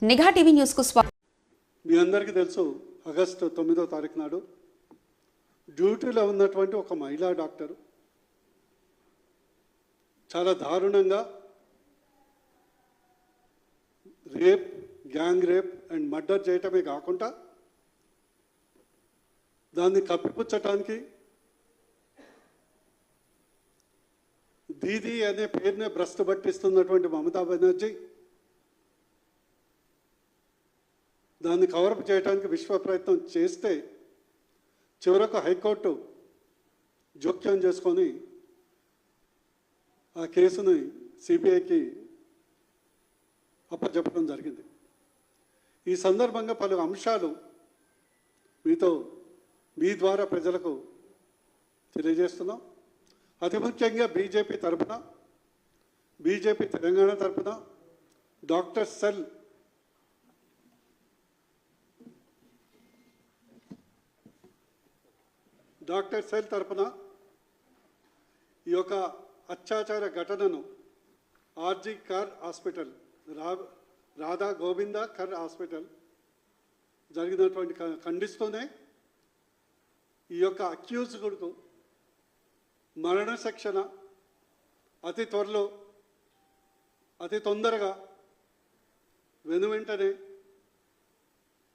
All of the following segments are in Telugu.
నిఘా టీవీ న్యూస్ కు స్వాగతం. మీ అందరికీ తెలుసు, ఆగస్టు 9వ తారీఖు నాడు డ్యూటీలో ఉన్నటువంటి ఒక మహిళా డాక్టర్ చాలా దారుణంగా గ్యాంగ్ రేప్ అండ్ మర్డర్ చేయటమే కాకుండా దాన్ని కప్పిపుచ్చటానికి దీదీ అనే పేరునే భ్రష్టు పట్టిస్తున్నటువంటి మమతా బెనర్జీ దాన్ని కవరప్ చేయడానికి విశ్వ ప్రయత్నం చేస్తే చివరకు హైకోర్టు జోక్యం చేసుకొని ఆ కేసుని సిబిఐకి అప్పచెప్పడం జరిగింది. ఈ సందర్భంగా పలు అంశాలు మీ ద్వారా ప్రజలకు తెలియజేస్తున్నాం. అతి ముఖ్యంగా బీజేపీ తరఫున, బీజేపీ తెలంగాణ తరఫున డాక్టర్ సెల్ తరఫున ఈ యొక్క అత్యాచార ఘటనను ఆర్జీ కర్ హాస్పిటల్, రాధా గోవింద కర్ హాస్పిటల్ జరిగినటువంటి ఖండిస్తూనే ఈ యొక్క అక్యూజ్డ్కు మరణ శిక్షణ అతి త్వరలో, అతి తొందరగా వెనువెంటనే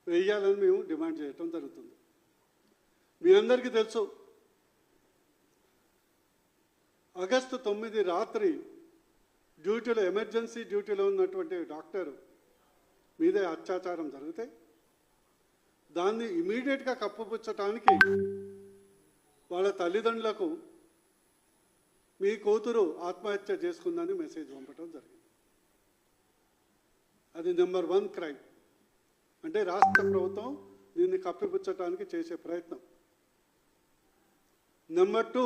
వేయాలని మేము డిమాండ్ చేయటం జరుగుతుంది. మీ అందరికీ తెలుసు, ఆగస్టు 9 రాత్రి డ్యూటీలో, ఎమర్జెన్సీ డ్యూటీలో ఉన్నటువంటి డాక్టర్ మీదే అత్యాచారం జరిగితే దాన్ని ఇమీడియట్గా కప్పుపుచ్చటానికి వాళ్ళ తల్లిదండ్రులకు మీ కూతురు ఆత్మహత్య చేసుకుందని మెసేజ్ పంపడం జరిగింది. అది నెంబర్ 1 క్రైమ్. అంటే రాష్ట్ర ప్రభుత్వం దీన్ని కప్పిపుచ్చటానికి చేసే ప్రయత్నం. నెంబర్ 2,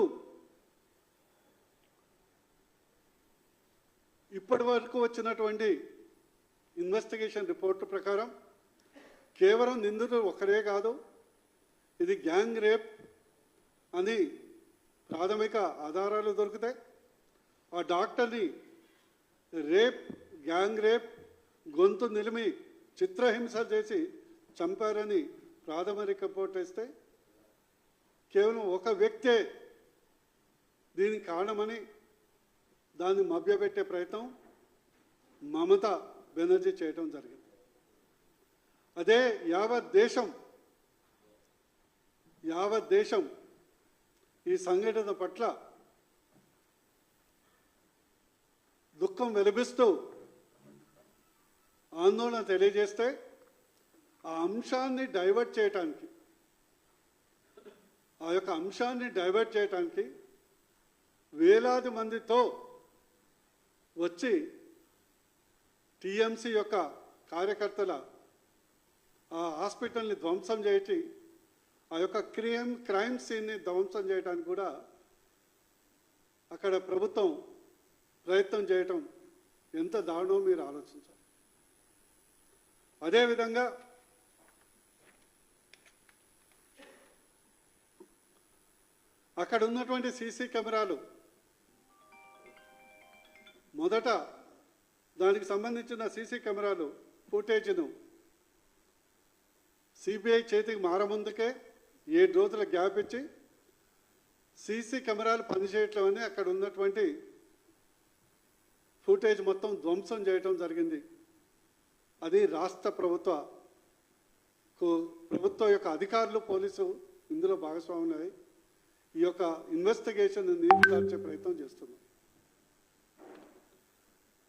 ఇప్పటి వరకు వచ్చినటువంటి ఇన్వెస్టిగేషన్ రిపోర్టు ప్రకారం కేవలం నిందితుడు ఒకరే కాదు, ఇది గ్యాంగ్ రేప్ అని ప్రాథమిక ఆధారాలు దొరికితే ఆ డాక్టర్ని గ్యాంగ్ రేప్, గొంతు నిలిమి చిత్రహింస చేసి చంపారని ప్రాథమిక రిపోర్ట్ ఇస్తే కేవలం ఒక వ్యక్తే దీనికి కారణమని దాన్ని మభ్యపెట్టే ప్రయత్నం మమతా బెనర్జీ చేయడం జరిగింది. అదే యావత్ దేశం ఈ సంఘటన పట్ల దుఃఖం వెలిపిస్తూ ఆందోళన తెలియజేస్తే ఆ అంశాన్ని డైవర్ట్ చేయటానికి వేలాది మందితో వచ్చి టీఎంసీ యొక్క కార్యకర్తల ఆ హాస్పిటల్ని ధ్వంసం చేసి ఆ యొక్క క్రైమ్ సీన్ని ధ్వంసం చేయడానికి కూడా అక్కడ ప్రభుత్వం ప్రయత్నం చేయటం ఎంత దారుణమో మీరు ఆలోచించాలి. అదేవిధంగా అక్కడ ఉన్నటువంటి సీసీ కెమెరాలు, మొదట దానికి సంబంధించిన సీసీ కెమెరాలు ఫుటేజ్ను సిబిఐ చేతికి మారముందుకే 7 రోజుల గ్యాప్ ఇచ్చి సీసీ కెమెరాలు పనిచేయట్లేమని అక్కడ ఉన్నటువంటి ఫుటేజ్ మొత్తం ధ్వంసం చేయటం జరిగింది. అది రాష్ట్ర ప్రభుత్వ యొక్క అధికారులు, పోలీసు ఇందులో భాగస్వాములై ఈ యొక్క ఇన్వెస్టిగేషన్ నీరుగార్చే ప్రయత్నం చేస్తున్నాం.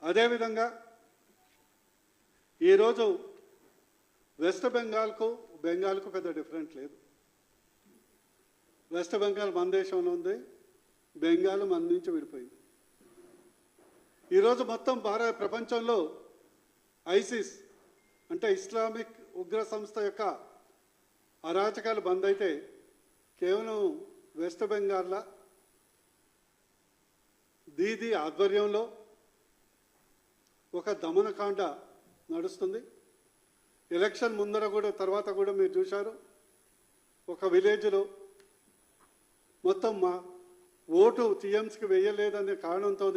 అదేవిధంగా ఈరోజు వెస్ట్ బెంగాల్కు పెద్ద డిఫరెంట్ లేదు. వెస్ట్ బెంగాల్ మన దేశంలో ఉంది, బెంగాల్ మన నుంచి విడిపోయింది. ఈరోజు మొత్తం ప్రపంచంలో ఐసిస్ అంటే ఇస్లామిక్ ఉగ్ర సంస్థ యొక్క అరాచకాలు బంద్ అయితే కేవలం వెస్ట్ బెంగాల్లో దీదీ ఆధ్వర్యంలో ఒక దమనకాండ నడుస్తుంది. ఎలక్షన్ ముందర కూడా, తర్వాత కూడా మీరు చూశారు, ఒక విలేజ్లో మొత్తం మా ఓటు టీఎంసీకి వేయలేదనే కారణంతో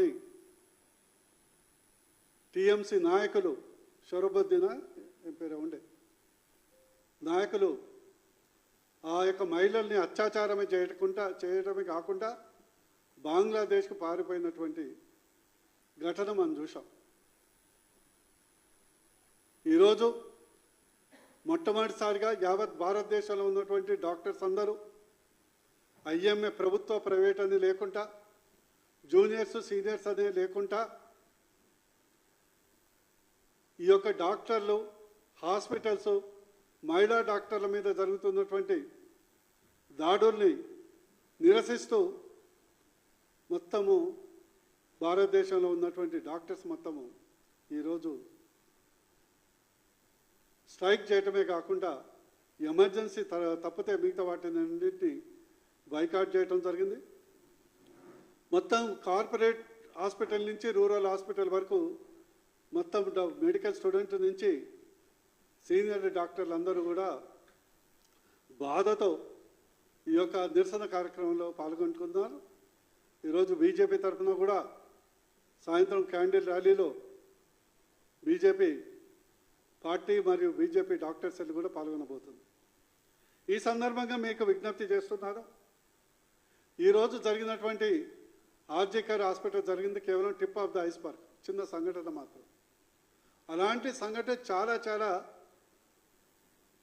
టీఎంసీ నాయకులు షరబుద్దీన ఏం పేరు ఉండే నాయకులు ఆ యొక్క మహిళల్ని అత్యాచారమే చేయడమే కాకుండా బంగ్లాదేశ్కు పారిపోయినటువంటి ఘటన మనం చూసాం. ఈరోజు మొట్టమొదటిసారిగా యావత్ భారతదేశంలో ఉన్నటువంటి డాక్టర్స్ అందరూ ఐఎంఏ ప్రభుత్వ ప్రైవేట్ అని లేకుండా, జూనియర్స్ సీనియర్స్ అనే లేకుండా ఈ యొక్క డాక్టర్లు, హాస్పిటల్స్, మహిళా డాక్టర్ల మీద జరుగుతున్నటువంటి దాడుల్ని నిరసిస్తూ మొత్తము భారతదేశంలో ఉన్నటువంటి డాక్టర్స్ మొత్తము ఈరోజు స్ట్రైక్ చేయటమే కాకుండా ఎమర్జెన్సీ తప్పితే మిగతా వాటినన్నింటినీ బైకాట్ చేయటం జరిగింది. మొత్తం కార్పొరేట్ హాస్పిటల్ నుంచి రూరల్ హాస్పిటల్ వరకు మొత్తం మెడికల్ స్టూడెంట్ నుంచి సీనియర్ డాక్టర్లు అందరూ కూడా బాధతో ఈ యొక్క నిరసన కార్యక్రమంలో పాల్గొంటున్నారు. ఈరోజు బీజేపీ తరఫున కూడా సాయంత్రం క్యాండిల్ ర్యాలీలో బీజేపీ పార్టీ మరియు బీజేపీ డాక్టర్స్ కూడా పాల్గొనబోతుంది. ఈ సందర్భంగా మీకు విజ్ఞప్తి చేస్తున్నారు, ఈరోజు జరిగినటువంటి ఆర్జికర్ హాస్పిటల్ జరిగింది కేవలం టిప్ ఆఫ్ ద ఐస్బర్గ్, చిన్న సంఘటన మాత్రం. అలాంటి సంఘటన చాలా చాలా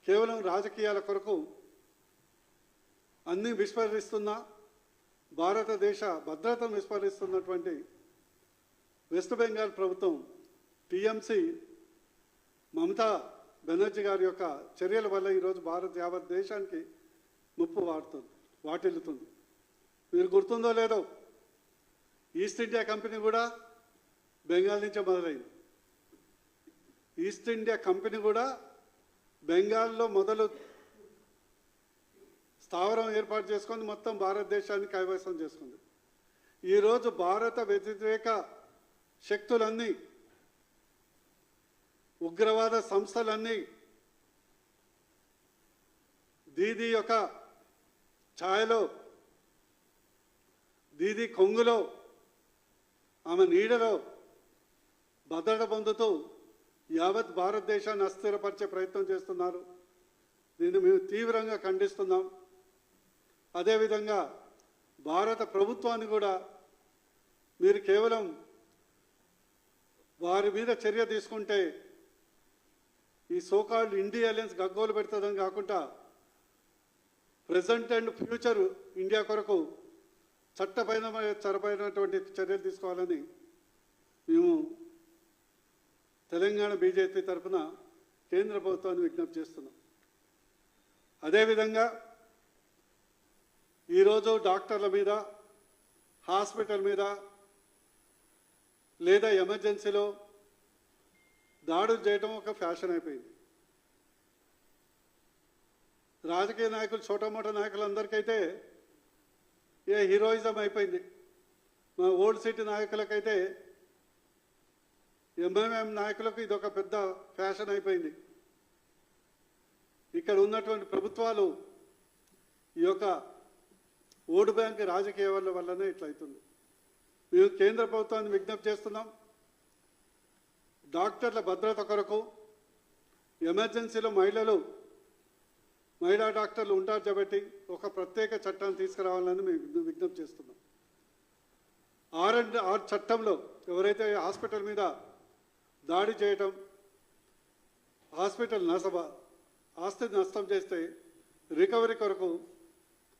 కేవలం రాజకీయాల కొరకు అన్నీ విస్మరిస్తున్న, భారతదేశ భద్రతను విస్మరిస్తున్నటువంటి వెస్ట్ బెంగాల్ ప్రభుత్వం టీఎంసీ మమతా బెనర్జీ గారి యొక్క చర్యల వల్ల ఈరోజు యావత్ దేశానికి ముప్పు వాటిల్లుతుంది. మీరు గుర్తుందో లేదో, ఈస్ట్ ఇండియా కంపెనీ కూడా బెంగాల్ నుంచే మొదలైంది. ఈస్ట్ ఇండియా కంపెనీ కూడా బెంగాల్లో మొదలు స్థావరం ఏర్పాటు చేసుకొని మొత్తం భారతదేశాన్ని కైవసం చేసుకుంది. ఈరోజు భారత వ్యతిరేక శక్తులన్నీ, ఉగ్రవాద సంస్థలన్నీ దీదీ యొక్క ఛాయలో, దీదీ కొంగులో, ఆమె నీడలో భద్రత పొందుతూ యావత్ భారతదేశాన్ని అస్థిరపరిచే ప్రయత్నం చేస్తున్నారు. దీన్ని మేము తీవ్రంగా ఖండిస్తున్నాం. అదేవిధంగా భారత ప్రభుత్వాన్ని కూడా మీరు కేవలం వారి మీద చర్య తీసుకుంటే ఈ సోకాల్డ్ ఇండియా అలయన్స్ గగ్గోలు పెడుతుందని కాకుండా ప్రజెంట్ అండ్ ఫ్యూచర్ ఇండియా కొరకు చట్టపరమైనటువంటి చర్యలు తీసుకోవాలని మేము తెలంగాణ బీజేపీ తరఫున కేంద్ర ప్రభుత్వాన్ని విజ్ఞప్తి చేస్తున్నాం. అదేవిధంగా ఈరోజు డాక్టర్ల మీద, హాస్పిటల్ మీద లేదా ఎమర్జెన్సీలో దాడులు చేయడం ఒక ఫ్యాషన్ అయిపోయింది. రాజకీయ నాయకులు, చోటమోట నాయకులందరికైతే హీరోయిజం అయిపోయింది. మా ఓల్డ్ సిటీ నాయకులకైతే, ఎంఎంఎం నాయకులకు ఇది ఒక పెద్ద ఫ్యాషన్ అయిపోయింది. ఇక్కడ ఉన్నటువంటి ప్రభుత్వాలు ఈ యొక్క ఓటు బ్యాంక్ రాజకీయాల వల్లనే ఇట్లయితుంది. మేము కేంద్ర ప్రభుత్వాన్ని విజ్ఞప్తి చేస్తున్నాం, డాక్టర్ల భద్రత కొరకు ఎమర్జెన్సీలో మహిళా డాక్టర్లు ఉంటారు కాబట్టి ఒక ప్రత్యేక చట్టాన్ని తీసుకురావాలని మేము విజ్ఞప్తి చేస్తున్నాం. R&R చట్టంలో ఎవరైతే హాస్పిటల్ మీద దాడి చేయటం, హాస్పిటల్ ఆస్తి నష్టం చేస్తే రికవరీ కొరకు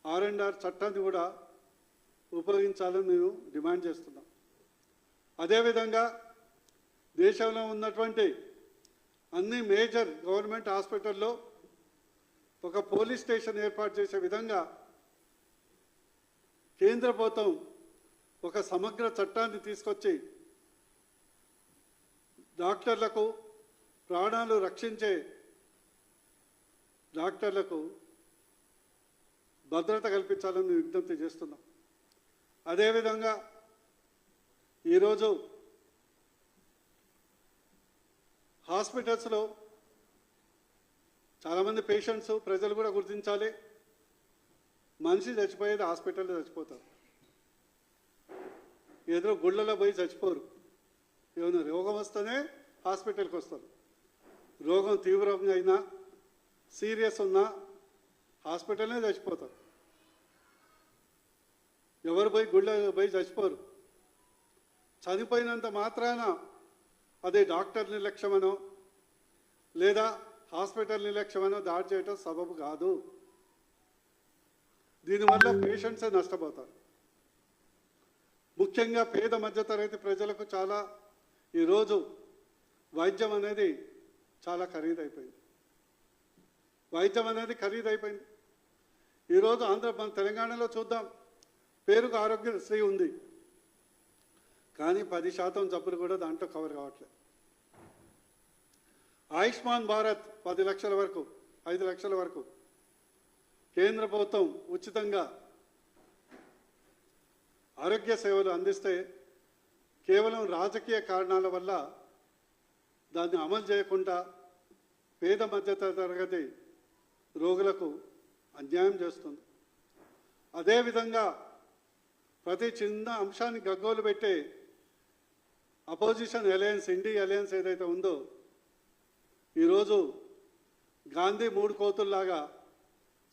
R&R చట్టాన్ని కూడా ఉపయోగించాలని మేము డిమాండ్ చేస్తున్నాం. అదేవిధంగా దేశంలో ఉన్నటువంటి అన్ని మేజర్ గవర్నమెంట్ హాస్పిటల్లో ఒక పోలీస్ స్టేషన్ ఏర్పాటు చేసే విధంగా కేంద్ర ప్రభుత్వం ఒక సమగ్ర చట్టాన్ని తీసుకొచ్చి డాక్టర్లకు, ప్రాణాలు రక్షించే డాక్టర్లకు భద్రత కల్పించాలని విజ్ఞప్తి చేస్తున్నాం. అదేవిధంగా ఈరోజు హాస్పిటల్స్లో చాలామంది పేషెంట్స్, ప్రజలు కూడా గుర్తించాలి, మనిషి చచ్చిపోయేది హాస్పిటల్లో చచ్చిపోతారు. ఏదో గుళ్ళలో పోయి చచ్చిపోరు. ఏమైనా రోగం వస్తేనే హాస్పిటల్కి వస్తారు. రోగం తీవ్రంగా అయినా సీరియస్ ఉన్నా హాస్పిటల్నే చచ్చిపోతారు. ఎవరు పోయి గుళ్ళ పోయి చచ్చిపోరు. చనిపోయినంత మాత్రాన అదే డాక్టర్ నిర్లక్ష్యమనో లేదా హాస్పిటల్ నిర్లక్ష్యమనో దాడి చేయటం సబబు కాదు. దీనివల్ల పేషెంట్సే నష్టపోతారు. ముఖ్యంగా పేద మధ్యతరగతి ప్రజలకు చాలా ఈరోజు వైద్యం అనేది చాలా ఖరీదైపోయింది. వైద్యం అనేది ఖరీదైపోయింది. ఈరోజు మన తెలంగాణలో చూద్దాం, పేరుకు ఆరోగ్యశ్రీ ఉంది, కానీ 10% జబ్బులు కూడా దాంట్లో కవర్ కావట్లేదు. ఆయుష్మాన్ భారత్ 10 లక్షల వరకు 5 లక్షల వరకు కేంద్ర ప్రభుత్వం ఉచితంగా ఆరోగ్య సేవలు అందిస్తే కేవలం రాజకీయ కారణాల వల్ల దాన్ని అమలు చేయకుండా పేద మధ్యతరగతి రోగులకు అన్యాయం చేస్తుంది. అదేవిధంగా ప్రతి చిన్న అంశాన్ని గగ్గోలు పెట్టే అపోజిషన్ అలయన్స్, ఇండి అలయన్స్ ఏదైతే ఉందో ఈరోజు గాంధీ 3 కోతుల్లాగా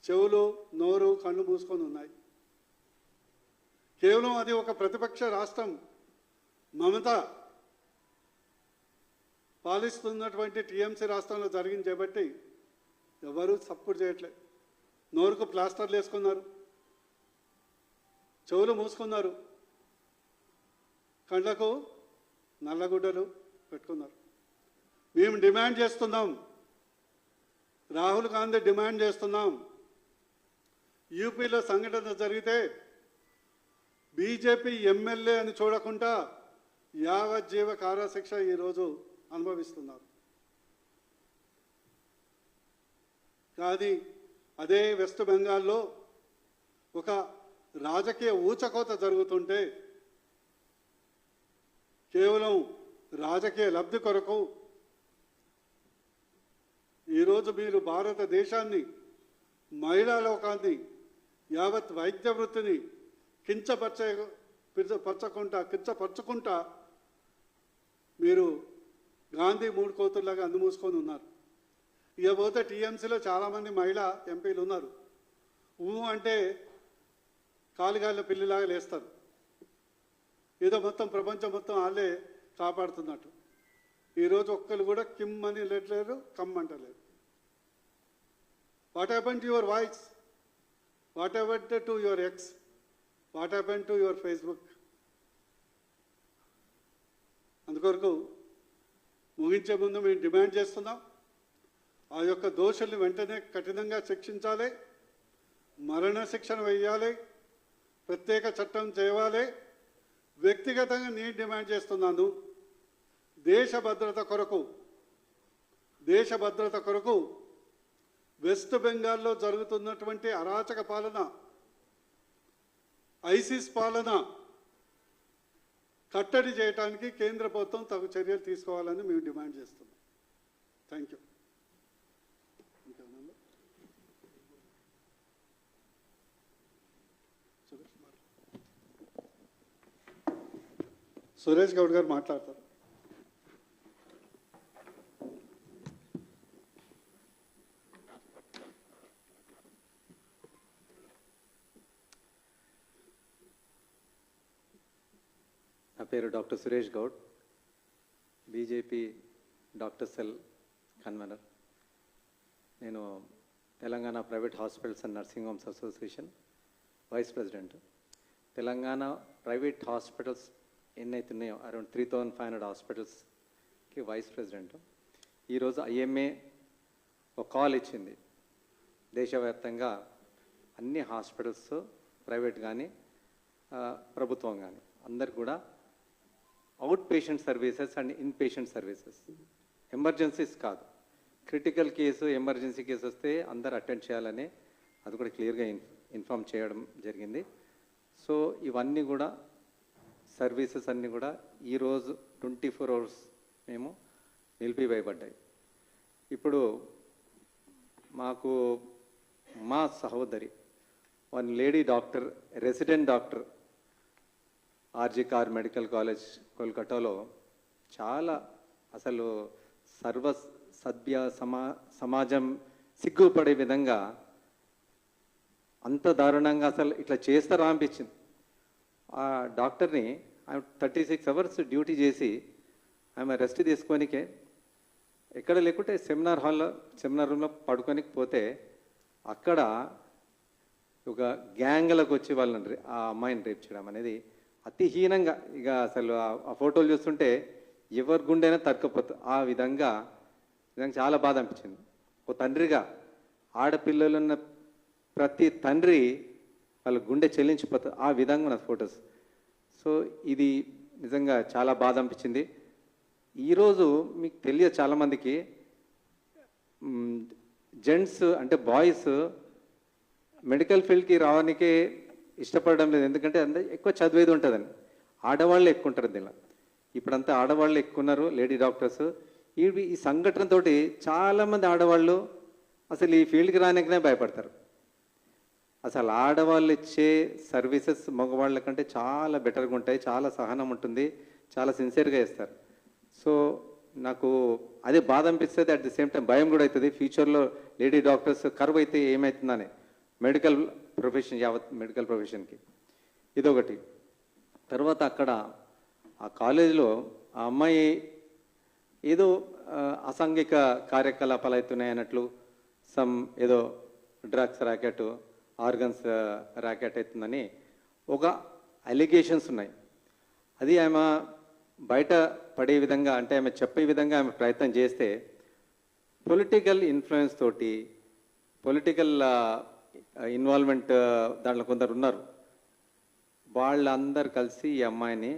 చెవులు, నోరు, కళ్ళు మూసుకొని ఉన్నాయి. కేవలం అది ఒక ప్రతిపక్ష రాష్ట్రం మమత పాలిస్తున్నటువంటి టీఎంసీ రాష్ట్రంలో జరిగింది కాబట్టి ఎవరు సపోర్ట్ చేయట్లేదు. నోరుకు ప్లాస్టర్లు వేసుకున్నారు, చెవులు మూసుకున్నారు, కళ్ళకు నల్లగుడ్డలు పెట్టుకున్నారు. మేము డిమాండ్ చేస్తున్నాం, రాహుల్ గాంధీ డిమాండ్ చేస్తున్నాం, యూపీలో సంఘటన జరిగితే బీజేపీ ఎమ్మెల్యే అని చూడకుండా యావజ్జీవ కారాశిక్ష ఈరోజు అనుభవిస్తున్నారు. కానీ అదే వెస్ట్ బెంగాల్లో ఒక రాజకీయ ఊచకోత జరుగుతుంటే కేవలం రాజకీయ లబ్ధి కొరకు ఈరోజు మీరు భారతదేశాన్ని, మహిళా లోకాన్ని, యావత్ వైద్య వృత్తిని కించపరచుకుంటా మీరు గాంధీ 3 కోతుల్లాగా అందుమూసుకొని ఉన్నారు. ఇకపోతే టీఎంసీలో చాలామంది మహిళా ఎంపీలు ఉన్నారు. అంటే కాలిగాళ్ళ పిల్లిలాగా లేస్తారు. ఏదో మొత్తం ప్రపంచం మొత్తం వాళ్ళే కాపాడుతున్నట్టు. ఈరోజు ఒక్కరు కూడా కిమ్ అని లేట్లేరు, కమ్ అంటలేరు. What happen to your voice? What happen to your ex? What happen to your Facebook? అందుకొరకు ముగించే ముందు మేము డిమాండ్ చేస్తున్నాం, ఆ యొక్క దోషుల్ని వెంటనే కఠినంగా శిక్షించాలి, మరణ శిక్షణ వేయాలి, ప్రత్యేక చట్టం చేయాలి. వ్యక్తిగతంగా నేను డిమాండ్ చేస్తున్నాను, దేశ భద్రత కొరకు వెస్ట్ బెంగాల్లో జరుగుతున్నటువంటి అరాచక పాలన, ఐసిస్ పాలన కట్టడి చేయడానికి కేంద్ర ప్రభుత్వం తగు చర్యలు తీసుకోవాలని మేము డిమాండ్ చేస్తున్నాం. Thank you. సురేష్ గౌడ్ గారు మాట్లాడతారు. నా పేరు doctor Suresh Goud, BJP doctor cell convener. నేను Telangana private hospitals and nursing homes association vice president. Telangana private hospitals ఎన్నైతే ఉన్నాయో అరౌండ్ 3500 హాస్పిటల్స్కి వైస్ ప్రెసిడెంట్. ఈరోజు ఐఎంఏ ఒక కాల్ ఇచ్చింది, దేశవ్యాప్తంగా అన్ని హాస్పిటల్స్ ప్రైవేట్ కానీ ప్రభుత్వం కానీ అందరు కూడా out patient services and in patient services, emergencies కాదు, క్రిటికల్ కేసు ఎమర్జెన్సీ కేసు వస్తే అందరు అటెండ్ చేయాలని అది కూడా క్లియర్గా ఇన్ఫామ్ చేయడం జరిగింది. సో ఇవన్నీ కూడా సర్వీసెస్ అన్నీ కూడా ఈరోజు 24 hours మేము నిలిపివేయబడ్డాయి. ఇప్పుడు మాకు మా సహోదరి one lady doctor, resident doctor RG Kar medical college కోల్కతాలో చాలా అసలు సమాజం సిగ్గుపడే విధంగా అంత దారుణంగా అసలు ఇట్లా చేస్తారా అనిపించింది. ఆ డాక్టర్ని ఆమె 36 అవర్స్ డ్యూటీ చేసి ఆమె రెస్ట్ తీసుకోనికే ఎక్కడ లేకుంటే సెమినార్ రూమ్లో పడుకోనికి పోతే అక్కడ ఒక గ్యాంగ్లకు వచ్చి వాళ్ళని ఆ అమ్మాయిని రేప్ చేయడం అనేది అతిహీనంగా, ఇక అసలు ఆ ఫోటోలు చూస్తుంటే ఎవరి గుండెనే తరకపోతుంది. ఆ విధంగా చాలా బాధ అనిపించింది. ఓ తండ్రిగా ఆడపిల్లలున్న ప్రతి తండ్రి వాళ్ళ గుండె చెల్లించిపోతుంది. ఆ విధంగా ఉన్న ఫొటోస్. సో ఇది నిజంగా చాలా బాధ అనిపించింది. ఈరోజు మీకు తెలియదు చాలామందికి, జెంట్స్ అంటే బాయ్స్ మెడికల్ ఫీల్డ్కి రావడానికే ఇష్టపడడం లేదు. ఎందుకంటే ఎక్కువ చదివేది ఉంటుందని. ఆడవాళ్ళు ఎక్కువ ఉంటారు దీనిలో. ఇప్పుడంతా ఆడవాళ్ళు ఎక్కువ ఉన్నారు, లేడీ డాక్టర్స్. ఈ సంఘటనతో చాలామంది ఆడవాళ్ళు అసలు ఈ ఫీల్డ్కి రానికనే భయపడతారు. అసలు ఆడవాళ్ళు ఇచ్చే సర్వీసెస్ మగవాళ్ళ కంటే చాలా బెటర్గా ఉంటాయి, చాలా సహనం ఉంటుంది, చాలా సిన్సియర్గా ఇస్తారు. సో నాకు అదే బాధ అనిపిస్తుంది. అట్ ది సేమ్ టైం భయం కూడా అవుతుంది. ఫ్యూచర్లో లేడీ డాక్టర్స్ కరువు అయితే ఏమవుతుందని మెడికల్ ప్రొఫెషన్, యావత్ మెడికల్ ప్రొఫెషన్కి. ఇదొకటి. తర్వాత అక్కడ ఆ కాలేజీలో ఆ అమ్మాయి ఏదో అసాంఘిక కార్యకలాపాలు అవుతున్నాయి అన్నట్లు, ఏదో డ్రగ్స్ ర్యాకెట్, ఆర్గన్స్ ర్యాకెట్ అవుతుందని ఒక అలిగేషన్స్ ఉన్నాయి. అది ఆమె బయట పడే విధంగా, అంటే ఆమె చెప్పే విధంగా ఆమె ప్రయత్నం చేస్తే పొలిటికల్ ఇన్ఫ్లుయెన్స్ తోటి, పొలిటికల్ ఇన్వాల్వ్మెంట్ దాంట్లో కొందరు ఉన్నారు. వాళ్ళందరూ కలిసి ఈ అమ్మాయిని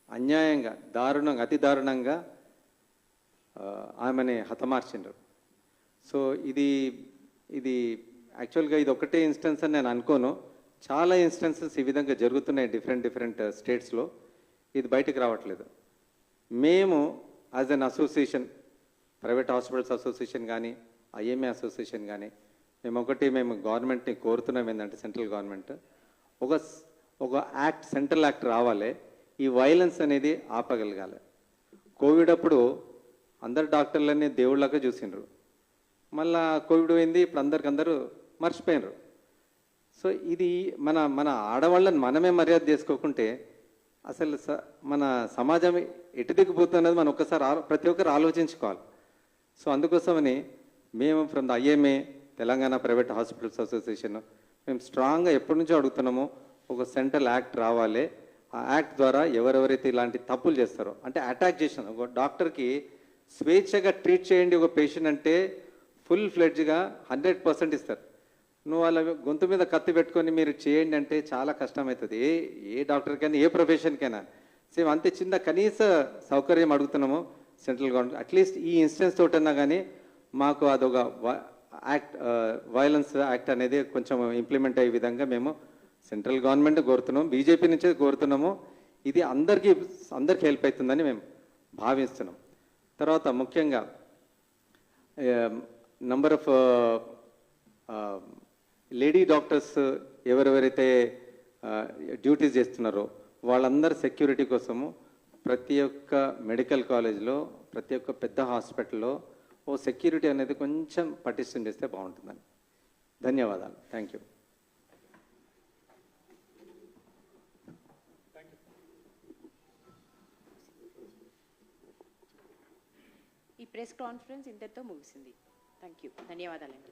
అన్యాయంగా, దారుణంగా, అతి దారుణంగా ఆమెని హతమార్చిండ్రు. సో ఇది యాక్చువల్గా ఇది ఒకటే ఇన్స్టెన్స్ అని నేను అనుకోను. చాలా ఇన్స్టెన్సెస్ ఈ విధంగా జరుగుతున్నాయి డిఫరెంట్ స్టేట్స్లో. ఇది బయటకు రావట్లేదు. మేము as an association, private hospitals association కానీ, ఐఎంఏ అసోసియేషన్ కానీ, మేము గవర్నమెంట్ని కోరుతున్నాం ఏంటంటే, సెంట్రల్ గవర్నమెంట్ ఒక యాక్ట్, సెంట్రల్ యాక్ట్ రావాలి. ఈ వైలెన్స్ అనేది ఆపగలగాలి. కోవిడ్ అప్పుడు అందరు డాక్టర్లన్నీ దేవుళ్ళగా చూసిండ్రు. మళ్ళా కోవిడ్ పోయింది, ఇప్పుడు అందరికందరూ మర్చిపోయినరు. సో ఇది మన ఆడవాళ్ళని మనమే మర్యాద చేసుకోకుంటే అసలు మన సమాజం ఎటు దిగిపోతున్నది మనం ప్రతి ఒక్కరు ఆలోచించుకోవాలి. సో అందుకోసమని మేము from the IMA, Telangana private hospitals association, మేము స్ట్రాంగ్గా ఎప్పటి నుంచో అడుగుతున్నాము, ఒక సెంట్రల్ యాక్ట్ రావాలి. ఆ యాక్ట్ ద్వారా ఎవరెవరైతే ఇలాంటి తప్పులు చేస్తారో, అంటే అటాక్ చేసిన ఒక డాక్టర్కి స్వేచ్ఛగా ట్రీట్ చేయండి ఒక పేషెంట్ అంటే ఫుల్ ఫ్లెడ్జ్గా 100% ఇస్తారు. నువ్వు వాళ్ళ గొంతు మీద కత్తి పెట్టుకొని మీరు చేయండి అంటే చాలా కష్టమవుతుంది. ఏ డాక్టర్కైనా, ఏ ప్రొఫెషన్కైనా సేమ్ అంతే. చిన్న కనీస సౌకర్యం అడుగుతున్నాము సెంట్రల్ గవర్నమెంట్. అట్లీస్ట్ ఈ ఇన్స్టెన్స్ తోటన్నా కానీ మాకు అదొక యాక్ట్, వైలెన్స్ యాక్ట్ అనేది కొంచెం ఇంప్లిమెంట్ అయ్యే విధంగా మేము సెంట్రల్ గవర్నమెంట్ కోరుతున్నాము, బీజేపీ నుంచే కోరుతున్నాము. ఇది అందరికీ హెల్ప్ అవుతుందని మేము భావిస్తున్నాం. తర్వాత ముఖ్యంగా నంబర్ ఆఫ్ లేడీ డాక్టర్స్ ఎవరెవరైతే డ్యూటీస్ చేస్తున్నారో వాళ్ళందరి సెక్యూరిటీ కోసము ప్రతి ఒక్క మెడికల్ కాలేజ్లో, ప్రతి ఒక్క పెద్ద హాస్పిటల్లో ఓ సెక్యూరిటీ అనేది కొంచెం పటిష్టం చేస్తే బాగుంటుందని. ధన్యవాదాలు. Thank you. ఈ ప్రెస్ కాన్ఫరెన్స్ ఇంతటితో ముగిసింది. Thank you. ధన్యవాదాలండి.